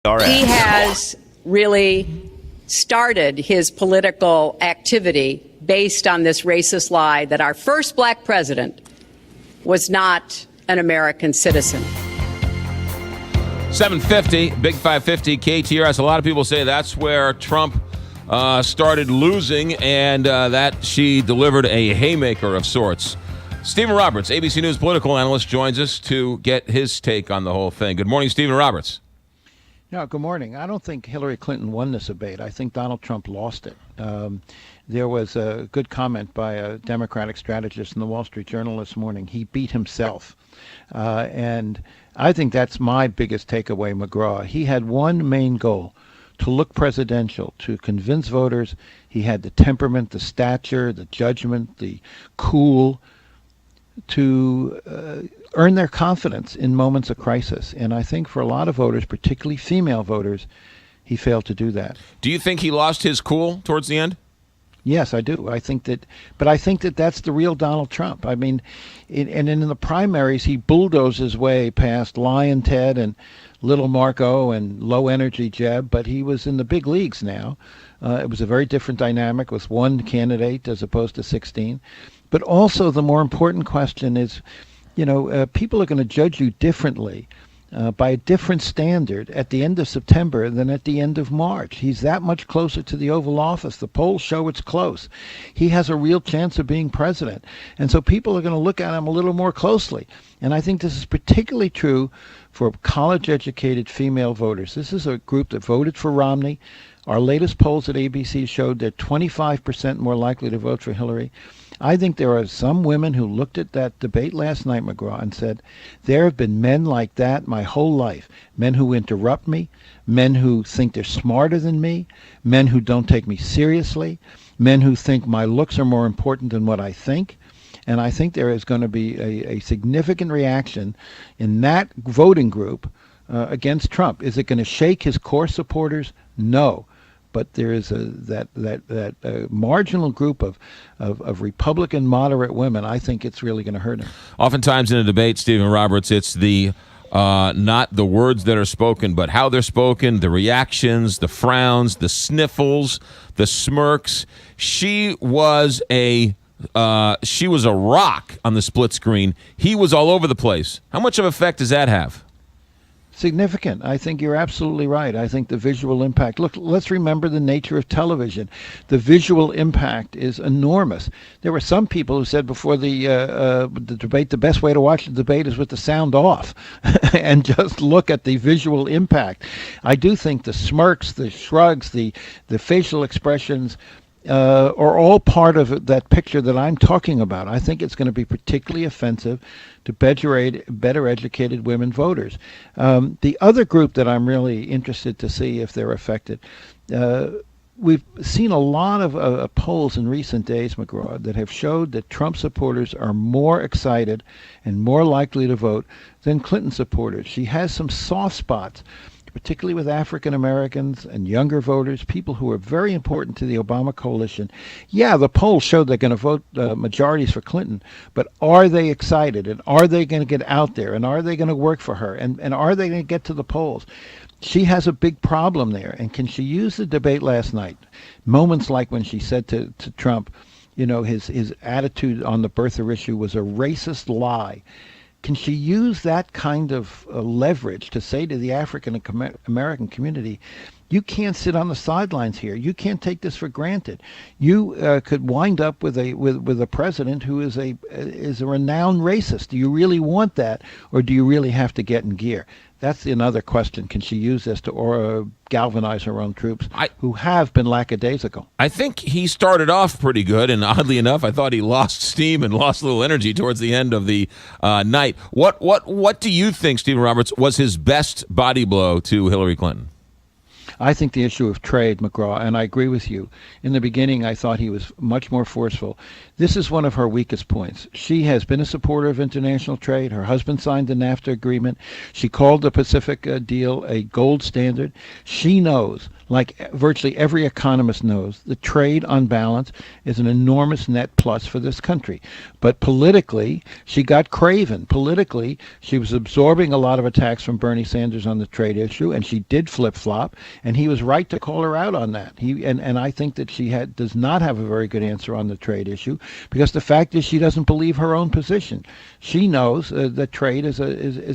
He has really started his political activity based on this racist lie that our first black president was not an American citizen. 750, Big 550, KTRS. A lot of people say that's where Trump started losing and that she delivered a haymaker of sorts. Stephen Roberts, ABC News political analyst, joins us to get his take on the whole thing. Good morning, Stephen Roberts. No, good morning. I don't think Hillary Clinton won this debate. I think Donald Trump lost it. There was a good comment by a Democratic strategist in the Wall Street Journal this morning. He beat himself. And I think that's my biggest takeaway, McGraw. He had one main goal, to look presidential, to convince voters he had the temperament, the stature, the judgment, the cool, to earn their confidence in moments of crisis. And I think for a lot of voters, particularly female voters, he failed to do that. Do you think he lost his cool towards the end? Yes, I do. I think that that's the real Donald Trump. I mean, and in the primaries, he bulldozed his way past Lion Ted and Little Marco and low energy Jeb, but he was in the big leagues now. It was a very different dynamic with one candidate as opposed to 16. But also the more important question is, people are going to judge you differently by a different standard at the end of September than at the end of March. He's that much closer to the Oval Office. The polls show it's close. He has a real chance of being president. And so people are going to look at him a little more closely. And I think this is particularly true for college-educated female voters. This is a group that voted for Romney. Our latest polls at ABC showed they're 25% more likely to vote for Hillary. I think there are some women who looked at that debate last night, McGraw, and said, there have been men like that my whole life. Men who interrupt me, men who think they're smarter than me, men who don't take me seriously, men who think my looks are more important than what I think. And I think there is going to be a significant reaction in that voting group against Trump. Is it going to shake his core supporters? No. But there is that marginal group of Republican moderate women. I think it's really going to hurt him. Oftentimes in a debate, Stephen Roberts, it's the not the words that are spoken, but how they're spoken, the reactions, the frowns, the sniffles, the smirks. She was a rock on the split screen. He was all over the place. How much of an effect does that have? Significant. I think you're absolutely right. I think the visual impact. Look, let's remember the nature of television. The visual impact is enormous. There were some people who said before the debate, the best way to watch the debate is with the sound off and just look at the visual impact. I do think the smirks, the shrugs, the facial expressions are all part of that picture that I'm talking about. I think it's going to be particularly offensive to better educated women voters. The other group that I'm really interested to see if they're affected, we've seen a lot of polls in recent days, McGraw, that have showed that Trump supporters are more excited and more likely to vote than Clinton supporters. She has some soft spots, particularly with African Americans and younger voters, people who are very important to the Obama coalition. Yeah, the polls showed they're going to vote majorities for Clinton, but are they excited? And are they going to get out there? And are they going to work for her? And are they going to get to the polls? She has a big problem there. And can she use the debate last night? Moments like when she said to Trump, his attitude on the birther issue was a racist lie. Can she use that kind of leverage to say to the African American community, you can't sit on the sidelines here. You can't take this for granted. You could wind up with a president who is a renowned racist. Do you really want that, or do you really have to get in gear? That's another question. Can she use this to galvanize her own troops who have been lackadaisical? I think he started off pretty good, and oddly enough, I thought he lost steam and lost a little energy towards the end of the night. What do you think, Stephen Roberts, was his best body blow to Hillary Clinton? I think the issue of trade, McGraw, and I agree with you. In the beginning, I thought he was much more forceful. This is one of her weakest points. She has been a supporter of international trade. Her husband signed the NAFTA agreement. She called the Pacific deal a gold standard. She knows, like virtually every economist knows, that trade on balance is an enormous net plus for this country. But politically, she got craven. Politically, she was absorbing a lot of attacks from Bernie Sanders on the trade issue, and she did flip-flop, and he was right to call her out on that. And I think that she does not have a very good answer on the trade issue, because the fact is she doesn't believe her own position. She knows that trade is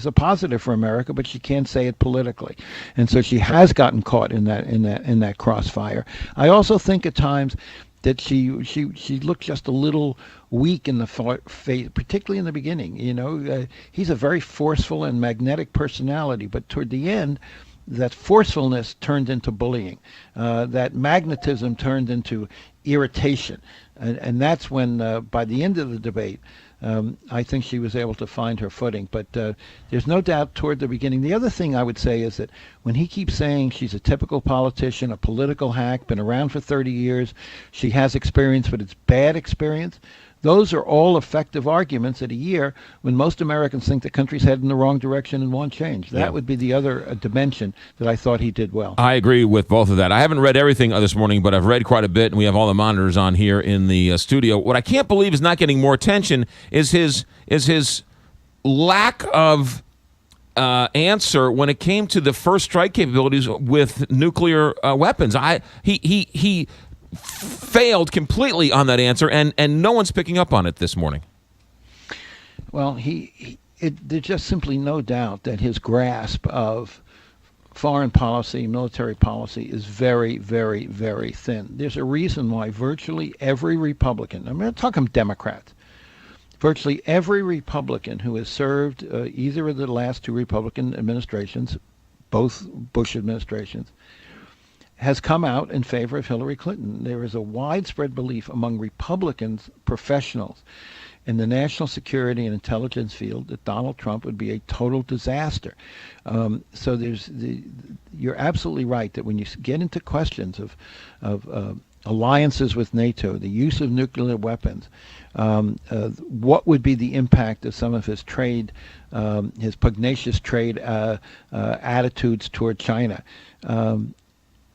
a positive for America, but she can't say it politically, and so she has gotten caught in that crossfire. I also think at times that she looked just a little weak in the face, particularly in the beginning. He's a very forceful and magnetic personality, but toward the end, that forcefulness turned into bullying. That magnetism turned into irritation. And that's when, by the end of the debate, I think she was able to find her footing. But there's no doubt toward the beginning. The other thing I would say is that when he keeps saying she's a typical politician, a political hack, been around for 30 years, she has experience, but it's bad experience, those are all effective arguments at a year when most Americans think the country's headed in the wrong direction and want change. That would be the other dimension that I thought he did well. I agree with both of that. I haven't read everything this morning, but I've read quite a bit, and we have all the monitors on here in the studio. What I can't believe is not getting more attention is his lack of answer when it came to the first strike capabilities with nuclear weapons. He failed completely on that answer, and no one's picking up on it this morning. Well, there's just simply no doubt that his grasp of foreign policy, military policy is very, very, very thin. There's a reason why virtually every Republican, I'm not talking Democrats, virtually every Republican who has served either of the last two Republican administrations, both Bush administrations, has come out in favor of Hillary Clinton. There is a widespread belief among Republicans, professionals, in the national security and intelligence field that Donald Trump would be a total disaster. So you're absolutely right that when you get into questions of alliances with NATO, the use of nuclear weapons, what would be the impact of some of his trade, his pugnacious trade attitudes toward China.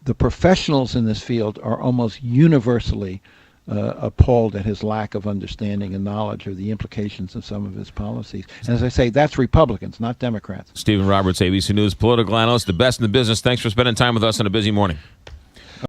The professionals in this field are almost universally appalled at his lack of understanding and knowledge of the implications of some of his policies. And as I say, that's Republicans, not Democrats. Stephen Roberts, ABC News political analyst, the best in the business. Thanks for spending time with us on a busy morning.